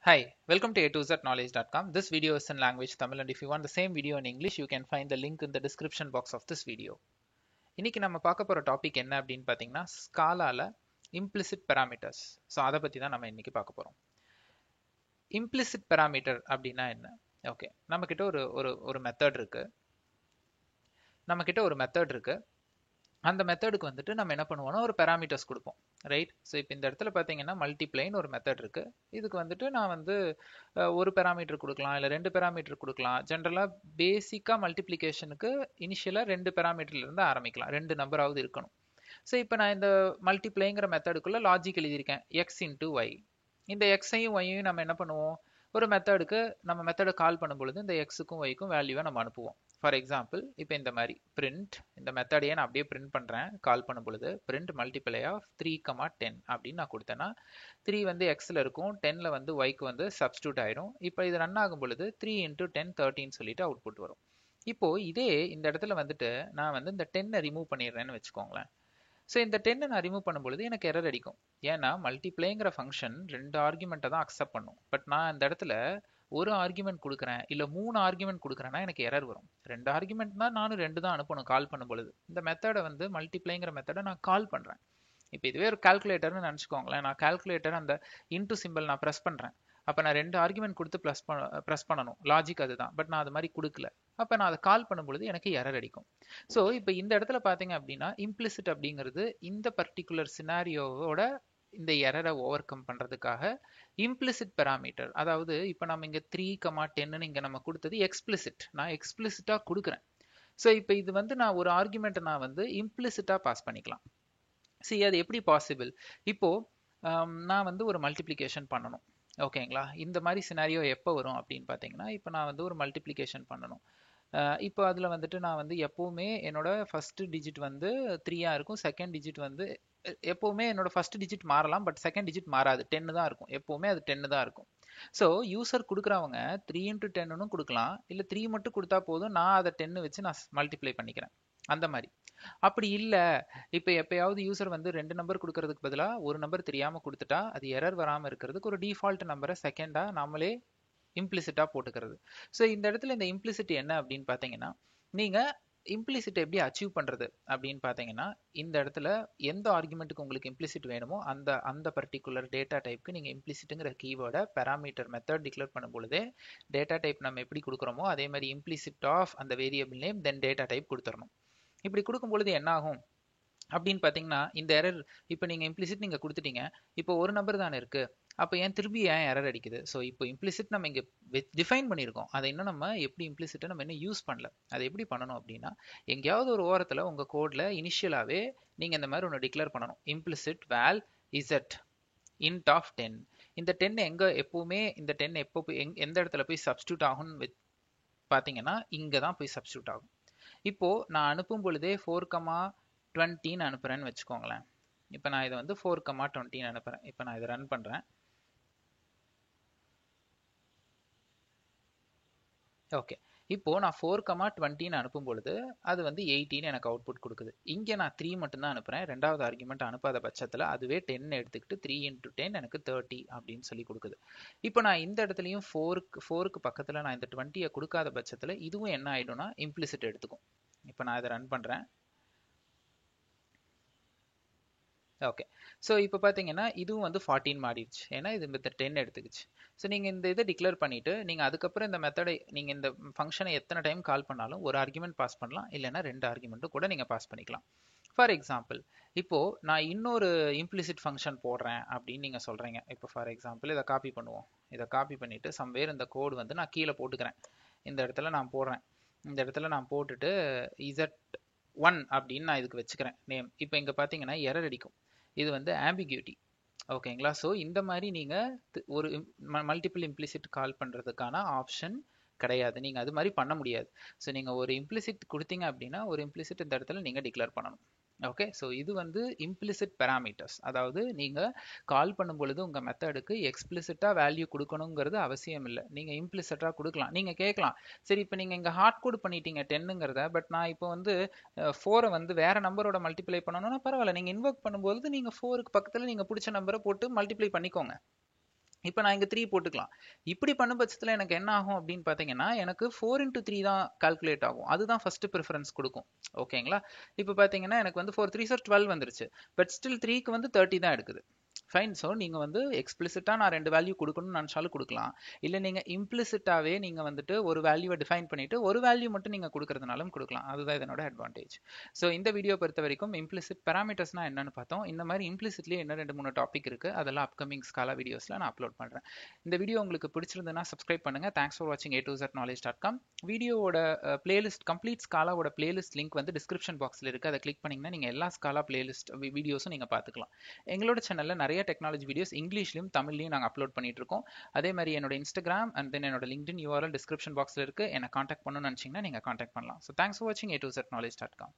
Hi, welcome to a2zknowledge.com. This video is in language Tamil, and if you want the same video in English, you can find the link in the description box of this video. இன்னைக்கு நம்ம பார்க்க போற topic என்ன அப்படின்னு பார்த்தீங்கன்னா ஸ்காலால implicit parameters. So அதை பத்தி தான் நம்ம இன்னைக்கு பார்க்க போறோம். implicit parameter அப்படின்னா என்ன? ஓகே, நம்ம கிட்ட ஒரு ஒரு ஒரு மெத்தட் இருக்கு. அந்த மெத்தடுக்கு வந்துட்டு நம்ம என்ன பண்ணுவோம்னா ஒரு பேராமீட்டர்ஸ் கொடுப்போம், ரைட்? ஸோ இப்போ இந்த இடத்துல பார்த்தீங்கன்னா மல்டிப்ளைன்னு ஒரு மெத்தட் இருக்கு. இதுக்கு வந்துட்டு நான் வந்து ஒரு பேராமீட்டர் கொடுக்கலாம், இல்லை ரெண்டு பேராமீட்டர் கொடுக்கலாம். ஜென்ரலாக பேசிக்காக மல்டிப்ளிகேஷனுக்கு இனிஷியலாக ரெண்டு பேராமீட்டர்ல இருந்து ஆரம்பிக்கலாம், ரெண்டு நம்பராவது இருக்கணும். ஸோ இப்போ நான் இந்த மல்டிப்ளைங்கிற மெத்தடுக்குள்ள லாஜிக் எழுதியிருக்கேன், எக்ஸ் இன்டூ ஒய். இந்த எக்ஸையும் ஒய்யையும் நம்ம என்ன பண்ணுவோம், ஒரு மெத்தடுக்கு நம்ம மெத்தடை கால் பண்ணும்பொழுது இந்த எக்ஸுக்கும் ஒய்க்கும் வேல்யூவை நம்ம அனுப்புவோம். ஃபார் எக்ஸாம்பிள் இப்போ இந்த மாதிரி பிரிண்ட், இந்த மெத்தடையே நான் அப்படியே பிரிண்ட் பண்ணுறேன். கால் பண்ணும் பொழுது பிரிண்ட் மல்டிப்ளை ஆஃப் 3,10 அப்படின்னு நான் கொடுத்தேன்னா 3 வந்து எக்ஸில் இருக்கும், 10ல் வந்து ஒய்க்கு வந்து சப்ஸ்டியூட் ஆயிடும். இப்போ இது ரன் ஆகும் பொழுது 3 × 10 13 சொல்லிட்டு அவுட்புட் வரும். இப்போ இதே இந்த இடத்துல வந்துட்டு நான் வந்து இந்த 10 ரிமூவ் பண்ணிடுறேன்னு வச்சுக்கோங்களேன். ஸோ இந்த 10 நான் ரிமூவ் பண்ணும்பொழுது எனக்கு எரர் அடிக்கும். ஏன்னா மல்டிப்ளைங்கிற ஃபங்க்ஷன் ரெண்டு ஆர்குமெண்ட்டை தான் அக்செப்ட் பண்ணும். பட் நான் இந்த இடத்துல ஒரு ஆர்குமெண்ட் கொடுக்குறேன், இல்லை 3 ஆர்குமெண்ட் கொடுக்குறேன்னா எனக்கு எரர் வரும். ரெண்டு ஆர்குமெண்ட்னா நானும் ரெண்டு தான் அனுப்பணும் கால் பண்ணும் பொழுது. இந்த மெத்தடை வந்து மல்டிப்ளைங்கிற மெத்தடை நான் கால் பண்ணுறேன். இப்போ இதுவே ஒரு கால்குலேட்டர்னு நினச்சிக்கோங்களேன். நான் கால்குலேட்டர் அந்த இன்டூ சிம்பிள் நான் ப்ரெஸ் பண்ணுறேன். அப்போ நான் ரெண்டு ஆர்குமெண்ட் கொடுத்து ப்ரெஸ் பண்ணணும், லாஜிக் அதுதான். பட் நான் அது மாதிரி கொடுக்கல. அப்போ நான் அதை கால் பண்ணும்பொழுது எனக்கு எரர் அடிக்கும். ஸோ இப்போ இந்த இடத்துல பார்த்தீங்க அப்படின்னா இம்ப்ளிசிட் அப்படிங்கிறது இந்த பர்டிகுலர் சினாரியோவோட இந்த எரரை ஓவர் கம் பண்ணுறதுக்காக இம்ப்ளிசிட் பெராமீட்டர், அதாவது இப்போ நம்ம இங்கே 3,10 இங்கே நம்ம கொடுத்தது எக்ஸ்பிளிசிட், நான் எக்ஸ்பிளிசிட்டாக கொடுக்குறேன். ஸோ இப்போ இது வந்து நான் ஒரு ஆர்குமெண்ட்டை நான் வந்து இம்ப்ளிசிட்டாக பாஸ் பண்ணிக்கலாம். சரி, அது எப்படி பாசிபிள்? இப்போ நான் வந்து ஒரு மல்டிப்ளிகேஷன் பண்ணணும், ஓகேங்களா? இந்த மாதிரி சினாரியோ எப்போ வரும் அப்படின்னு பார்த்தீங்கன்னா, இப்போ நான் வந்து ஒரு மல்டிப்ளிகேஷன் பண்ணணும். இப்போ அதில் வந்துட்டு நான் வந்து எப்போவுமே என்னோட ஃபர்ஸ்ட் டிஜிட் வந்து 3ஆக இருக்கும், செகண்ட் டிஜிட் வந்து எப்போவுமே என்னோட ஃபர்ஸ்ட் டிஜிட் மாறலாம், பட் செகண்ட் டிஜிட் மாறாது, 10 தான் இருக்கும். எப்போவுமே அது 10 தான் இருக்கும். ஸோ யூசர் கொடுக்குறவங்க 3 × 10ன்னு கொடுக்கலாம், இல்லை 3 மட்டும் கொடுத்தா போதும், நான் அதை 10 வச்சு நான் மல்டிப்ளை பண்ணிக்கிறேன், அந்த மாதிரி. அப்படி இல்லை, இப்போ எப்பயாவது யூசர் வந்து ரெண்டு நம்பர் கொடுக்கறதுக்கு பதிலாக ஒரு நம்பர் தெரியாமல் கொடுத்துட்டா அது எரர் வராமல் இருக்கிறதுக்கு ஒரு டிஃபால்ட் நம்பரை செகண்டாக நாமளே இம்ப்ளிசிட்டாக போட்டுக்கிறது. ஸோ இந்த இடத்துல இந்த இம்ப்ளிசிட்டி என்ன அப்படின்னு பார்த்தீங்கன்னா, நீங்கள் இம்ப்ளிசிட் எப்படி அச்சீவ் பண்ணுறது அப்படின்னு பார்த்தீங்கன்னா, இந்த இடத்துல எந்த ஆர்குமெண்ட்டுக்கு உங்களுக்கு இம்ப்ளிசிட் வேணுமோ அந்த அந்த பர்டிகுலர் டேட்டா டைப்புக்கு நீங்கள் இம்ப்ளிசிட்டுங்கிற கீவேர்டை பேராமீட்டர் மெத்தட் டிக்ளேர் பண்ணும் பொழுதே டேட்டா டைப் நம்ம எப்படி கொடுக்குறோமோ அதே மாதிரி இம்ப்ளிசிட் ஆஃப் அந்த வேரியபிள் நேம் தென் டேட்டா டைப் கொடுத்துடணும். இப்படி கொடுக்கும் பொழுது என்ன ஆகும் அப்படின்னு பார்த்தீங்கன்னா, இந்த எரர் இப்போ நீங்கள் இம்ப்ளிசிட் நீங்கள் கொடுத்துட்டீங்க, இப்போ ஒரு நம்பர் தானே இருக்குது, அப்போ ஏன் திரும்பி ஏன் எரர் அடிக்குது? ஸோ இப்போ இம்ப்ளிசிட் நம்ம இங்கே டிஃபைன் பண்ணியிருக்கோம், அதை இன்னும் நம்ம எப்படி இம்ப்ளிசிட்டை நம்ம இன்னும் யூஸ் பண்ணல. அதை எப்படி பண்ணணும் அப்படின்னா, எங்கேயாவது ஒரு ஓரத்தில் உங்கள் கோடில் இனிஷியலாகவே நீங்கள் இந்த மாதிரி ஒன்று டிக்ளேர் பண்ணணும், implicit val z int of 10. இந்த 10 எங்கே எப்போவுமே இந்த 10 எப்போ போய் எந்த இடத்துல போய் சப்ஸ்டியூட் ஆகும்னு பார்த்தீங்கன்னா இங்கே தான் போய் சப்ஸ்டியூட் ஆகும். இப்போது நான் அனுப்பும் பொழுதே 4,20 அனுப்புகிறேன்னு வச்சுக்கோங்களேன். இப்போ நான் இதை வந்து 4,20 அனுப்புகிறேன். இப்போ நான் இதை ரன் பண்ணுறேன். ஓகே, இப்போ நான் 4,20 அனுப்பும் பொழுது அது வந்து 18 எனக்கு அவுட்புட் கொடுக்குது. இங்கே நான் 3 மட்டும்தான் அனுப்புகிறேன், ரெண்டாவது ஆர்குமெண்ட் அனுப்பாத பட்சத்தில் அதுவே 10 எடுத்துக்கிட்டு 3 × 10 எனக்கு 30 அப்படின்னு சொல்லி கொடுக்குது. இப்போ நான் இந்த இடத்துலையும் 4க்கு பக்கத்தில் நான் இந்த 20 கொடுக்காத பட்சத்தில் இதுவும் என்ன ஆகிடும்னா இம்ப்ளிசிட் எடுத்துக்கும். இப்போ நான் இதை ரன் பண்ணுறேன். ஓகே, ஸோ இப்போ பார்த்தீங்கன்னா இதுவும் வந்து 14 மாறிடுச்சு, ஏன்னா இது இந்த 10 எடுத்துக்கிச்சு. ஸோ நீங்கள் இந்த இதை டிக்ளேர் பண்ணிவிட்டு நீங்கள் அதுக்கப்புறம் இந்த மெத்தடை நீங்கள் இந்த ஃபங்க்ஷனை எத்தனை டைம் கால் பண்ணாலும் ஒரு ஆர்குமெண்ட் பாஸ் பண்ணலாம், இல்லைன்னா ரெண்டு ஆர்குமெண்ட்டும் கூட நீங்கள் பாஸ் பண்ணிக்கலாம். ஃபார் எக்ஸாம்பிள் இப்போது நான் இன்னொரு இம்ப்ளிசிட் ஃபங்க்ஷன் போடுறேன் அப்படின்னு நீங்கள் சொல்கிறீங்க. இப்போ ஃபார் எக்ஸாம்பிள் இதை காப்பி பண்ணுவோம். இதை காப்பி பண்ணிவிட்டு சம்வேர் இந்த கோடு வந்து நான் கீழே போட்டுக்கிறேன். இந்த இடத்துல நான் போடுறேன். இந்த இடத்துல நான் போட்டுட்டு Z1 அப்படின்னு நான் இதுக்கு வச்சுக்கிறேன் நேம். இப்போ இங்கே பார்த்தீங்கன்னா எரர் அடிக்கும், இது வந்து ஆம்பிகியூட்டி, ஓகேங்களா? ஸோ இந்த மாதிரி நீங்கள் ஒரு மல்டிபிள் இம்ப்ளிசிட் கால் பண்ணுறதுக்கான ஆப்ஷன் கிடையாது, நீங்கள் அது மாதிரி பண்ண முடியாது. ஸோ நீங்கள் ஒரு இம்ப்ளிசிட் கொடுத்தீங்க அப்படின்னா ஒரு இம்ப்ளிசிட் இந்த இடத்துல நீங்கள் டிக்ளேர் பண்ணணும். ஓகே, ஸோ இது வந்து இம்ப்ளிசிட் பேராமீட்டர்ஸ், அதாவது நீங்கள் கால் பண்ணும் பொழுது உங்கள் மெத்தடுக்கு எக்ஸ்பிளிசிட்டாக வேல்யூ கொடுக்கணுங்கிறது அவசியம் இல்லை, நீங்கள் இம்ப்ளிசிட்டாக கொடுக்கலாம். நீங்கள் கேட்கலாம், சரி இப்போ நீங்கள் இங்கே ஹார்ட் கோட் பண்ணிட்டீங்க 10ங்கிறத, பட் நான் இப்போ வந்து 4 வந்து வேற நம்பரோட மல்டிப்ளை பண்ணணும்னா பரவாயில்ல, நீங்கள் இன்வொர்க் பண்ணும்போது நீங்கள் 4க்கு பக்கத்தில் நீங்கள் பிடிச்ச நம்பரை போட்டு மல்டிப்ளை பண்ணிக்கோங்க. இப்போ நான் இங்க 3 போட்டுக்கலாம். இப்படி பண்ணும் பட்சத்துல எனக்கு என்ன ஆகும் அப்படின்னு பாத்தீங்கன்னா, எனக்கு 4 into 3 தான் கால்குலேட் ஆகும். அதுதான் ஃபர்ஸ்ட் ப்ரிஃபரன்ஸ் கொடுக்கும். ஓகேங்களா? இப்போ பாத்தீங்கன்னா எனக்கு வந்து 4 3s are 12 வந்துருச்சு. பட் ஸ்டில் 3க்கு வந்து 30 தான் எடுக்குது. ஃபைன். ஸோ நீங்க வந்து எக்ஸ்பிளிசிட்டா நான் 2 வேல்யூ கொடுக்கணும்னு நினைச்சாலும் கொடுக்கலாம். இல்ல நீங்க இம்ப்ளிசிட்டாவே நீங்க வந்துட்டு ஒரு வேல்யூவை டிஃபைன் பண்ணிட்டு ஒரு வேல்யூ மட்டும் நீங்க கொடுக்கறதுனாலும் கொடுக்கலாம். அதுதான் இதனோட அட்வான்டேஜ். ஸோ இந்த வீடியோ பொறுத்த வரைக்கும் இம்ப்ளிசிட் பேராமீட்டர்ஸ்னா என்னன்னு பார்த்தோம். இந்த மாதிரி இம்ப்ளிசிட்லயே என்ன 2 3 டாபிக் இருக்கு. அதெல்லாம் அப்கமிங் ஸ்காலா வீடியோஸ்ல நான் அப்லோட் பண்றேன். இந்த வீடியோ உங்களுக்கு பிடிச்சிருந்ததுன்னா சப்ஸ்கிரைப் பண்ணுங்க. தேங்க்ஸ் ஃபார் வாட்சிங் a2zknowledge.com. வீடியோவோட பிளேலிஸ்ட் கம்ப்ளீட் ஸ்காலாவோட பிளேலிஸ்ட் லிங்க் வந்து டிஸ்கிரிப்ஷன் பாக்ஸ்ல இருக்கு. அதை கிளிக் பண்ணீங்கன்னா நீங்க எல்லா ஸ்காலா பிளேலிஸ்ட் வீடியோஸும் நீங்க பார்த்துக்கலாம். எங்களோட சேனல்ல நிறைய டெக்னாலஜி வீடியோஸ் இங்கிலீஷ்லயும் தமிழ்லையும் நாங்கள் அப்லோட் பண்ணிட்டு இருக்கோம். அதே மாதிரி என்னோட இன்ஸ்டாகிராம் அண்ட் தென் என்னோட லிங்க்டின் URL டிஸ்கிரிப்ஷன் பாக்ஸ்ல இருக்கு. என்ன காண்டாக்ட் பண்ணணும்னு நினைச்சீங்கன்னா நீங்க காண்டாக்ட் பண்ணலாம். ஸோ தேங்க்ஸ் ஃபார் வாட்சிங் a2zknowledge.com.